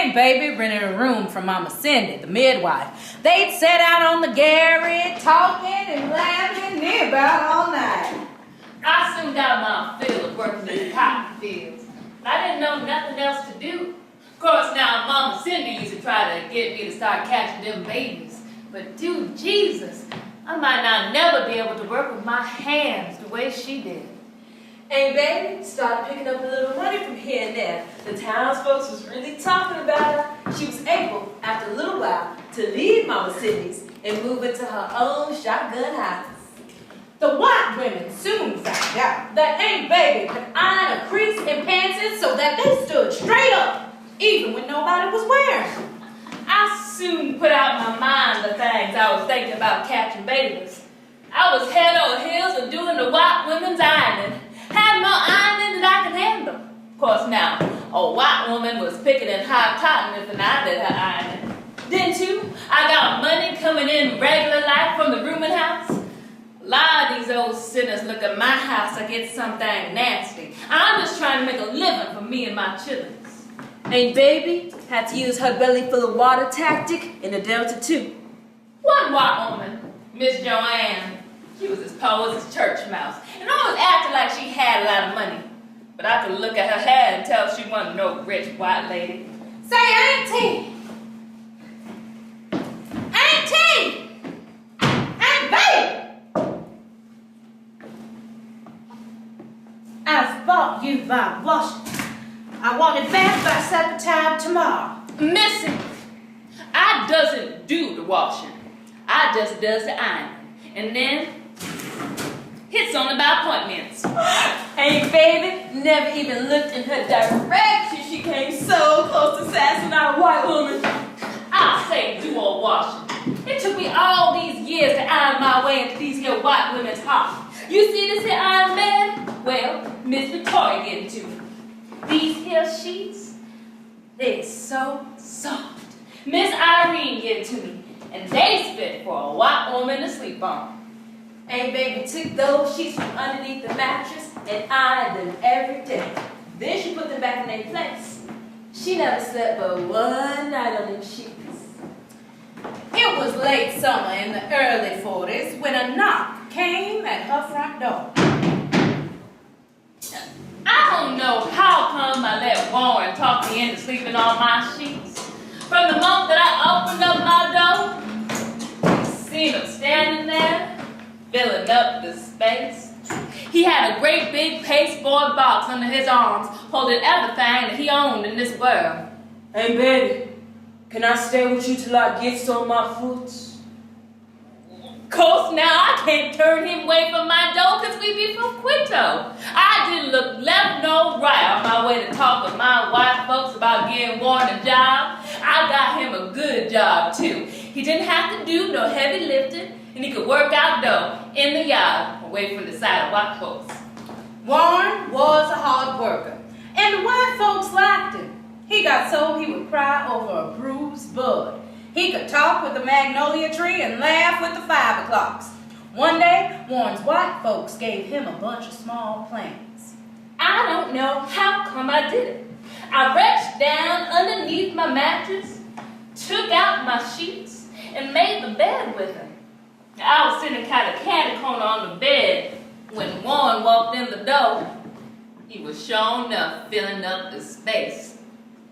Aunt Baby rented a room from Mama Cindy, the midwife. They'd sit out on the garret, talking and laughing near about all night. I soon got my fill of working in the cotton fields. I didn't know nothing else to do. Of course, now Mama Cindy used to try to get me to start catching them babies. But dude, Jesus, I might not never be able to work with my hands the way she did. Aunt Baby started picking up a little money from here and there. The townsfolk was really talking about her. She was able, after a little while, to leave Mama Cindy's and move into her own shotgun house. The white women soon found out that Aunt Baby could iron a crease in pants so that they stood straight up, even when nobody was wearing them. I soon put out my mind the things I was thinking about catching babies. I was head over heels of doing the white women's ironing. Had more ironing than I could handle. Of course now, a white woman was picking in hot cotton if I did her ironing. Then too, I got money coming in regular like from the rooming house. A lot of these old sinners look at my house like it's something nasty. I'm just trying to make a living for me and my children. Aunt Baby had to use her belly full of water tactic in the Delta too. One white woman, Miss Joanne, she was as poor as a church mouse and always acted like she had a lot of money. But I could look at her hair and tell she wasn't no rich white lady. Say, Auntie! Auntie! Aunt Baby! I've bought you my washing. I want it back by supper time tomorrow. Missy, I doesn't do the washing. I just does the ironing. And then, it's only by appointments. Aunt Baby never even looked in her direction. She came so close to assassinating a white woman. I say do all washing. It took me all these years to iron my way into these here white women's hearts. You see this here iron man? Well, Miss Victoria getting to me. These here sheets, they're so soft. Miss Irene getting to me, and they's fit for a white woman to sleep on. Aunt Baby took those sheets from underneath the mattress and ironed them every day. Then she put them back in their place. She never slept but one night on them sheets. It was late summer in the early 40s when a knock came at her front door. I don't know how come I let Warren talk me into sleeping on my sheets. From the moment that I opened up my door, I seen him standing there, filling up the space. He had a great big pasteboard box under his arms, holding everything that he owned in this world. Hey, baby, can I stay with you till I get some of my fruits? Course now I can't turn him away from my door because we be from Quito. I didn't look left nor right on my way to talk with my white folks about getting Warren a job. I got him a good job too. He didn't have to do no heavy lifting and he could work outdoor in the yard away from the sight of white folks. Warren was a hard worker and the white folks liked him. He got so he would cry over a bruised bud. He could talk with the magnolia tree and laugh with the 5 o'clocks. One day, Warren's white folks gave him a bunch of small plants. I don't know how come I did it. I reached down underneath my mattress, took out my sheets, and made the bed with him. I was sitting kind of candy corner on the bed when Warren walked in the door. He was sure enough filling up the space.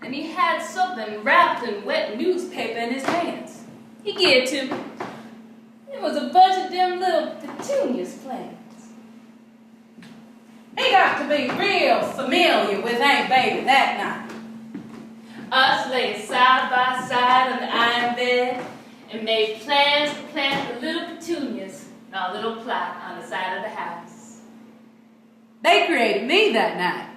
And he had something wrapped in wet newspaper in his hands. He gave it to me. It was a bunch of them little petunias plants. He got to be real familiar with Aunt Baby that night. Us lay side by side on the iron bed and made plans to plant the little petunias in our little plot on the side of the house. They created me that night.